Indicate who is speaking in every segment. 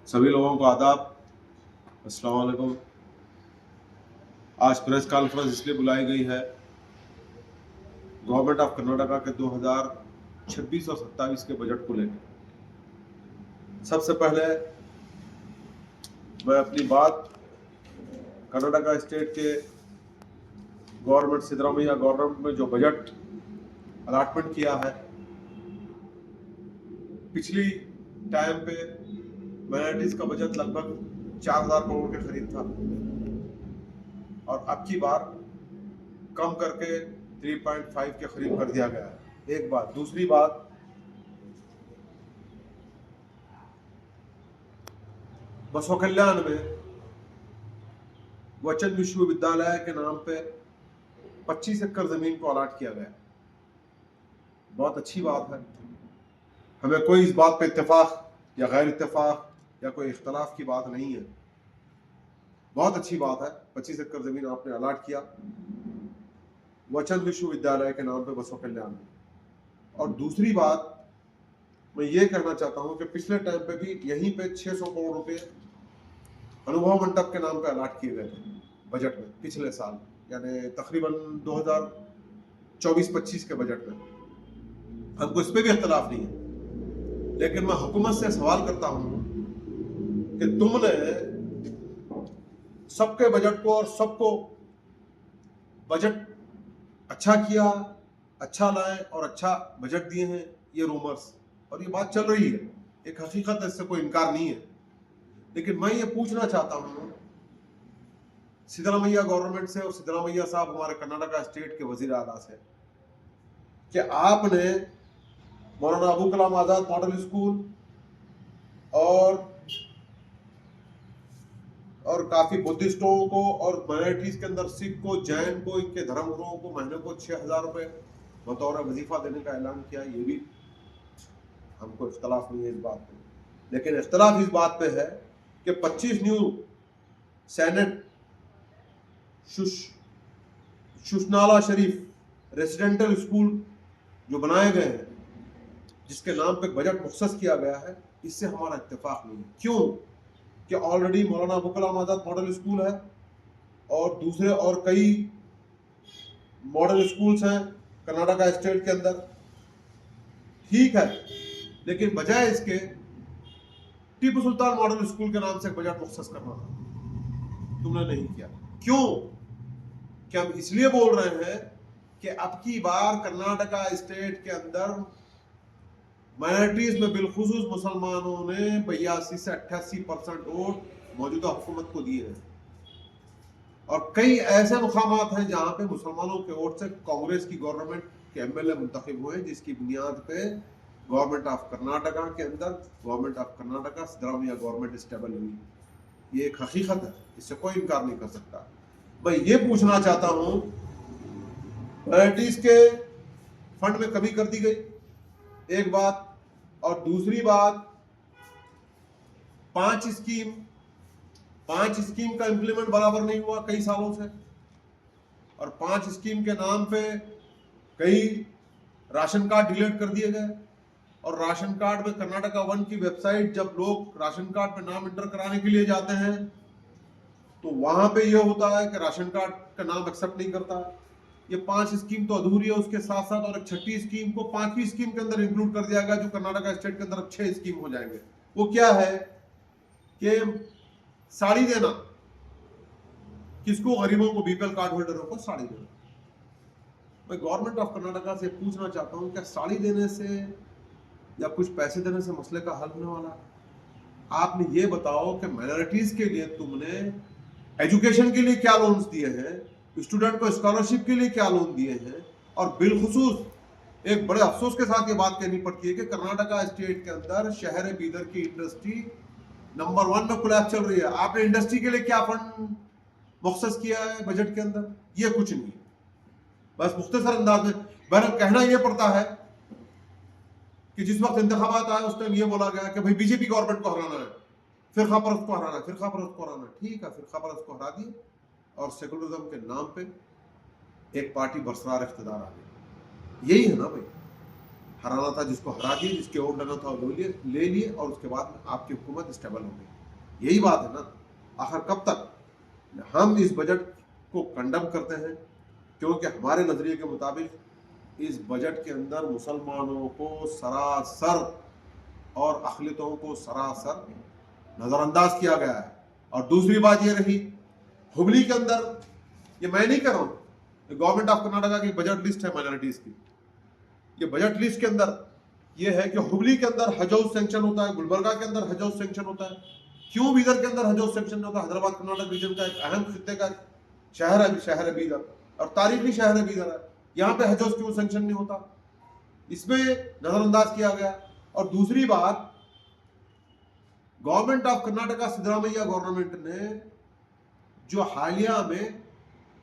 Speaker 1: सभी लोगों को आदाब, अस्सलाम वालेकुम। आज प्रेस कॉन्फ्रेंस इसलिए बुलाई गई है गवर्नमेंट ऑफ कर्नाटका के 2026 और 27 के बजट को लेकर। सबसे पहले मैं अपनी बात कर्नाटका स्टेट के गवर्नमेंट सिद्धरामैया गवर्नमेंट में जो बजट अलॉटमेंट किया है, पिछली टाइम पे माइनॉरिटीज का बजट लगभग 4000 करोड़ के करीब था और अब की बार कम करके 3.5 के करीब कर दिया गया है। एक बात। दूसरी बात, बसव कल्याण में वचन विश्वविद्यालय के नाम पे 25 एकड़ जमीन को अलॉट किया गया। बहुत अच्छी बात है। हमें कोई इस बात पे इत्तेफाक या गैर इत्तेफाक या कोई इख्तलाफ की बात नहीं है। बहुत अच्छी बात है। 25 एकड़ जमीन आपने अलॉट किया वचन विश्वविद्यालय के नाम पे बसव कल्याण में। और दूसरी बात, मैं ये कहना चाहता हूं कि पिछले टाइम पे भी यहीं पे 600 करोड़ रुपए अनुभव मंडप के नाम पे अलॉट किए गए थे बजट में पिछले साल, यानी तकरीबन 2024-25 के बजट में। हमको इस पे भी इख्तलाफ नहीं है, लेकिन मैं हुकूमत से सवाल करता हूं कि तुमने सबके बजट को और सबको बजट अच्छा किया, अच्छा लाए और अच्छा बजट दिए हैं, ये रूमर्स और ये बात चल रही है, एक हकीकत है, इससे कोई इनकार नहीं है। लेकिन मैं ये पूछना चाहता हूं सिद्धरामैया गवर्नमेंट से और सिद्धरामैया साहब हमारे कर्नाटका स्टेट के वजीर आला से कि आपने मौलाना अबुल कलाम आजाद मॉडल स्कूल और काफी बुद्धिस्टों को और माइनॉरिटीज के अंदर सिख को, जैन को, इनके धर्मगुरुओं को महीने को 6000 रुपए बतौर वजीफा देने का ऐलान किया। ये भी हमको इख्तलाफ नहीं है इस बात पे, लेकिन इख्तलाफ इस बात पे है कि 25 न्यू सैनेट शुशनाला शरीफ रेसिडेंटल स्कूल जो बनाए गए हैं, जिसके नाम पे बजट मुख्तस किया गया है, इससे हमारा इत्तेफाक नहीं है। क्यों? कि already Maulana Abul Kalam Azad model school है और दूसरे और कई मॉडल स्कूल्स हैं कर्नाटका स्टेट के अंदर। ठीक है, लेकिन बजाय इसके टीपू सुल्तान मॉडल स्कूल के नाम से बजट मुख्तस करना था, तुमने नहीं किया। क्यों? कि हम इसलिए बोल रहे हैं कि अब की बार कर्नाटका स्टेट के अंदर माइनॉरिटीज में बिलखुसूस मुसलमानों ने 82 से 88% वोट मौजूदा हुकूमत को दिए हैं और कई ऐसे मुकामात हैं जहां पे मुसलमानों के वोट से कांग्रेस की गवर्नमेंट के एमएलए मुंतखब हुए, जिसकी बुनियाद पे गवर्नमेंट ऑफ कर्नाटका के अंदर government of Karnataka Siddaramaiah government stable हुई। ये एक हकीकत है, इससे कोई इनकार नहीं कर सकता। मैं ये पूछना चाहता हूं, माइनॉरिटीज के फंड में कमी कर दी गई, एक बात। और दूसरी बात, 5 स्कीम का इंप्लीमेंट बराबर नहीं हुआ कई सालों से, और 5 स्कीम के नाम पे कई राशन कार्ड डिलीट कर दिए गए। और राशन कार्ड में कर्नाटका वन की वेबसाइट, जब लोग राशन कार्ड पे नाम एंटर कराने के लिए जाते हैं तो वहां पे यह होता है कि राशन कार्ड का नाम एक्सेप्ट नहीं करता। ये 5 स्कीम तो अधूरी है, उसके साथ साथ और एक 6ठी स्कीम को 5वीं स्कीम के अंदर इंक्लूड कर दिया गया, जो कर्नाटका स्टेट के अंदर अब 6 स्कीम हो जाएंगे। वो क्या है कि साड़ी देना, किसको? गरीबों को, बीपीएल कार्ड होल्डरों को साड़ी देना। मैं गवर्नमेंट ऑफ कर्नाटका से पूछना चाहता हूं, क्या साड़ी देने से या कुछ पैसे देने से मसले का हल होने वाला? आपने ये बताओ कि माइनॉरिटीज के लिए तुमने एजुकेशन के लिए क्या लोन्स दिए हैं, स्टूडेंट को स्कॉलरशिप के लिए क्या लोन दिए हैं, और बिलखुसूस एक बड़े अफसोस के साथ ये बात कहनी पड़ती है कि कर्नाटका स्टेट के अंदर शहर बीदर की इंडस्ट्री नंबर 1 में कोलैप्स चल रही है। आपने इंडस्ट्री के लिए क्या फंड मुख्तस किया है बजट के अंदर? ये कुछ नहीं है। बस मुख्तसर अंदाज में बहरहाल कहना यह पड़ता है कि जिस वक्त इंतखाबात आए उस टाइम ये बोला गया कि भाई बीजेपी गवर्नमेंट को हराना है, फिरका परस्त को हराना है, फिरका परस्त को हराना है। ठीक है, फिरका परस्त को हरा दिए और सेकुलरिज्म के नाम पे एक पार्टी बरकरार इख्तिदार आ गई। यही है ना भाई, हराना था जिसको हरा दिए, जिसके वोट लेना था वो ले लिए और उसके बाद आपकी हुकूमत स्टेबल हो गई। यही बात है ना, आखिर कब तक हम इस बजट को कंडम करते हैं, क्योंकि हमारे नजरिए के मुताबिक इस बजट के अंदर मुसलमानों को सरासर और अक़लियतों को सरासर नजरअंदाज किया गया है। और दूसरी बात ये रही, हुबली के अंदर, ये मैं नहीं कर रहा हूँ, गवर्नमेंट ऑफ कर्नाटका की बजट लिस्ट है माइनॉरिटीज की, ये बजट लिस्ट के अंदर ये है कि हुबली के अंदर हज हाउस सैंक्शन होता है, गुलबर्गा के अंदर हज हाउस सैंक्शन होता है, क्यों बीदर के अंदर हज हाउस सैंक्शन होता है? हैदराबाद कर्नाटक रीजन का एक अहम खित्ते का शहर है बीदर, और तारीखी शहर है बीदर है, यहाँ पे हज हाउस क्यों सैंक्शन नहीं होता? इसमें नजरअंदाज किया गया। और दूसरी बात, government of Karnataka Siddaramaiah government ने जो हालिया में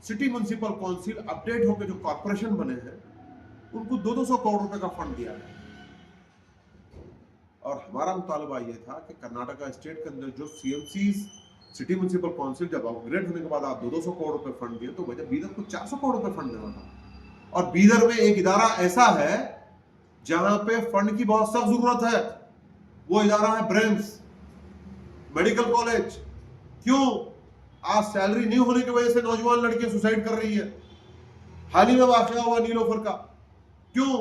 Speaker 1: सिटी म्युनिसिपल काउंसिल अपडेट होकर जो कॉर्पोरेशन बने हैं, उनको 200 करोड़ रुपए का फंड दिया है। और हमारा मुतालबा ये था कि कर्नाटका स्टेट के अंदर जो सीएमसी सिटी म्युनिसिपल काउंसिल जब अपग्रेड होने के बाद आप 200 करोड़ रुपए फंड दिए, तो वजह बीदर को 400 करोड़ रुपए फंड देना था। और बीदर में एक इदारा ऐसा है जहां पे फंड की बहुत सख्त जरूरत है, वो इदारा है ब्रेम्स मेडिकल कॉलेज। क्यों? आज सैलरी नहीं होने की वजह से नौजवान लड़कियां सुसाइड कर रही है। हाल ही में वाकया हुआ नीलोफर का, क्यों?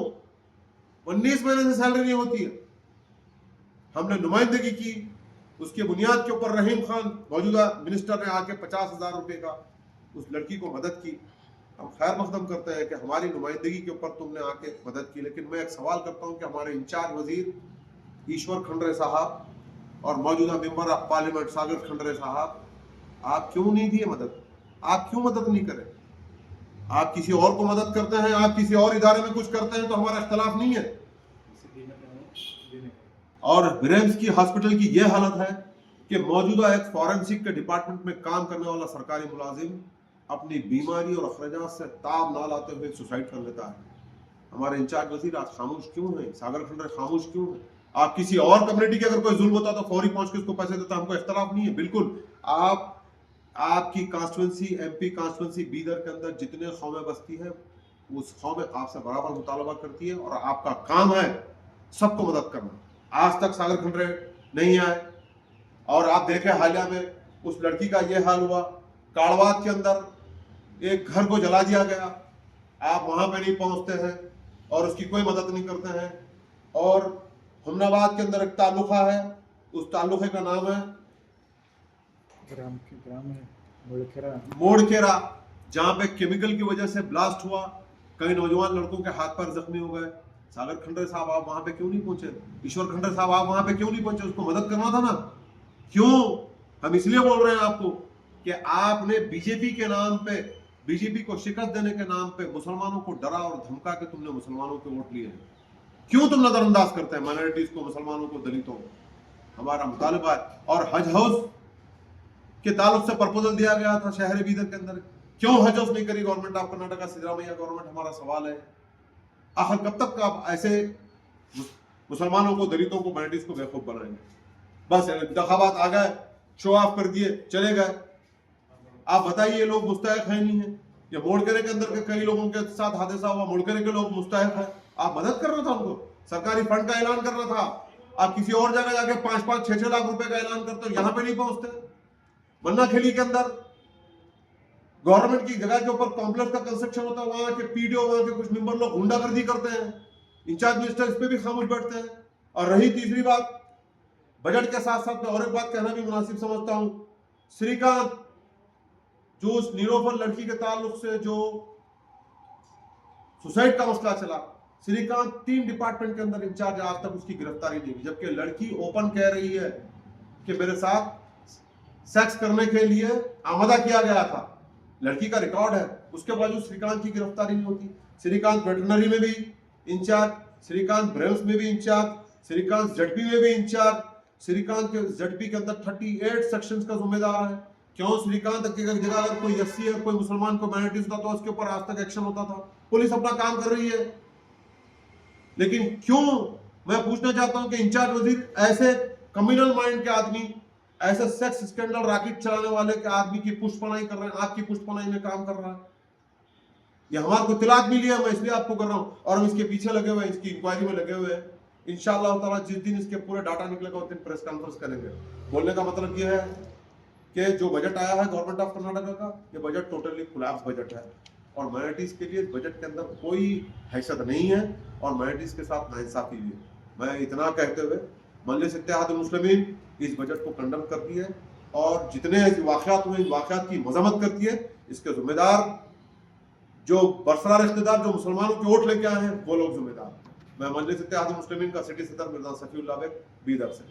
Speaker 1: 19 महीने से सैलरी नहीं होती है। हमने नुमाइंदगी की, उसके बुनियाद के ऊपर रहीम खान मौजूदा मिनिस्टर ने आके 50,000 रुपए का उस लड़की को मदद की। हम खैर मकदम करते हैं कि हमारी नुमाइंदगी के ऊपर तुमने आके मदद की, लेकिन मैं एक सवाल करता हूं कि हमारे इंचार्ज वजीर ईश्वर खंडरे साहब और मौजूदा मेंबर ऑफ पार्लियामेंट सागर खंडरे साहब, आप क्यों नहीं दिए मदद? आप क्यों मदद नहीं करें? आप किसी और को मदद करते हैं, आप किसी और इदारे में कुछ करते हैं तो हमारा इख्तलाफ नहीं है। और ब्रेम्स की हॉस्पिटल की यह हालत है कि मौजूदा एक फॉरेंसिक के डिपार्टमेंट में काम करने वाला सरकारी मुलाजिम अपनी बीमारी और अखराजात से ताब ना लाते हुए सुसाइड कर लेता है। हमारे इंचार्ज वजीर आज खामोश क्यों है? सागर खंडरे खामोश क्यों है? आप किसी और कम्युनिटी के अगर कोई जुल्म होता तो फौरी पहुंच के उसको पैसे देता, हमको इख्तलाफ नहीं है। बिल्कुल, आपकी कॉन्स्टिट्यूंसी एमपी कॉन्स्टिट्यूंसी बीदर के अंदर जितने कौमें बसती है, उस कौमें आपसे बराबर मुतालबा करती है और आपका काम है सबको मदद करना। आज तक सागर खंडरे नहीं आए, और आप देखें हालिया में उस लड़की का यह हाल हुआ। काड़वाद के अंदर एक घर को जला दिया गया, आप वहां पे नहीं पहुंचते हैं और उसकी कोई मदद नहीं करते हैं। और हमनाबाद के अंदर एक ताल्लुका है, उस ताल्लुके का नाम है
Speaker 2: ग्राम है
Speaker 1: मोड़खेरा, जहां पे केमिकल की वजह से ब्लास्ट हुआ, कई नौजवान लड़कों के हाथ पैर जख्मी हो गए। सागर खंडरे साहब आप वहां पे क्यों नहीं पहुंचे? ईश्वर खंडरे साहब आप वहां पे क्यों नहीं पहुंचे? उसको मदद करना था ना। क्यों? हम इसलिए बोल रहे हैं आपको कि आपने बीजेपी के नाम पे, बीजेपी को शिकस्त देने के नाम पे मुसलमानों को डरा और धमका के तुमने मुसलमानों के वोट लिए हैं। क्यों तुम नजरअंदाज करते हैं माइनॉरिटीज को, मुसलमानों को, दलितों को? हमारा मुतालबा है। और हज हाउस के ताल्लुक से प्रपोजल दिया गया था शहर बीदर के अंदर, क्यों हज हाउस नहीं करी government of Karnataka, Siddaramaiah government? हमारा सवाल है, आखिर कब तक आप ऐसे मुसलमानों को, दलितों को, माइनॉरिटीज को बेवकूफ बनाएंगे? बस इंतखाबात आ गए, शो ऑफ कर दिए, चले गए। आप बताइए, ये लोग मुस्तहक है नहीं है? ये मोड़केरे के अंदर के कई लोगों के साथ हादसा हुआ, मोड़केरे के लोग मुस्तहक है। आप मदद करना था उनको, सरकारी फंड का ऐलान करना था। आप किसी और जगह जाके 5-5, 6-6 लाख रुपए का ऐलान करते हो, यहाँ पे नहीं पहुंचते। मन्ना खेली के अंदर गवर्नमेंट की जगह के ऊपर कॉम्प्लेक्स का कंस्ट्रक्शन होता है, वहां के पीडीओ, वहां के कुछ मेंबर लोग गुंडागर्दी करते हैं, इंचार्ज मिनिस्टर इस पे भी खामोश बैठते हैं। और रही तीसरी बात, बजट के साथ साथ मैं और एक बात कहना भी मुनासिब समझता हूं, श्रीकांत, जो उस नीलोफर लड़की के ताल्लुक से जो सुसाइड का मसला चला, श्रीकांत 3 डिपार्टमेंट के अंदर इंचार्ज, आज तक उसकी गिरफ्तारी नहीं हुई, जबकि लड़की ओपन कह रही है कि मेरे साथ सेक्स करने के लिए आमादा किया गया था। लड़की का रिकॉर्ड है, उसके बावजूद श्रीकांत की गिरफ्तारी नहीं होती। श्रीकांत वेटरनरी में भी इंचार्ज, श्रीकांत ब्रेम्स में भी इंचार्ज, श्रीकांत जडपी में भी इंचार्ज, श्रीकांत के जडपी के अंदर 38 सेक्शंस का जिम्मेदार है। क्यों? श्रीकांत की जगह अगर कोई एससी और कोई मुसलमान को माइनॉरिटीज होता तो उसके ऊपर आज तक एक्शन होता था। पुलिस अपना काम कर रही है, लेकिन क्यों? मैं पूछना चाहता हूं कि इंचार्ज वजीर ऐसे कम्युनल माइंड के आदमी, ऐसे सेक्स स्कैंडल रॉकेट चलाने वाले के आदमी की पुष्पनाई कर रहे हैं, आपकी पुष्पनाई में काम कर रहा है। ये हमारे को इत्तलात मिली है, मैं इसलिए आपको कर रहा हूं, और हम इसके पीछे लगे हुए हैं, इसकी इंक्वायरी में लगे हुए हैं। इंशाअल्लाह ताला जिस दिन इसके पूरे डाटा निकलेगा उस दिन प्रेस कॉन्फ्रेंस करेंगे। बोलने का मतलब ये है कि जो बजट आया है गवर्नमेंट ऑफ कर्नाटका का, ये बजट टोटली कोलैप्स बजट है और माइनॉरिटीज के लिए बजट के अंदर कोई हैसियत नहीं है और माइनॉरिटीज के साथ नाइंसाफी हुई है। मैं इतना कहते हुए मजलिस इत्तेहादुल मुस्लिमीन इस बजट को कंडम करती है और जितने ऐसे वाक़यात हुए इन वाक़यात की मजम्मत करती है। इसके जिम्मेदार जो बरसरार इख्तिदार जो मुसलमानों की वोट लेके आए हैं वो लोग जिम्मेदार। मैं मजलिस इत्तेहादुल मुस्लिमीन का सिटी सदर मिर्जा सफीउल्लाह बेग बीदर से।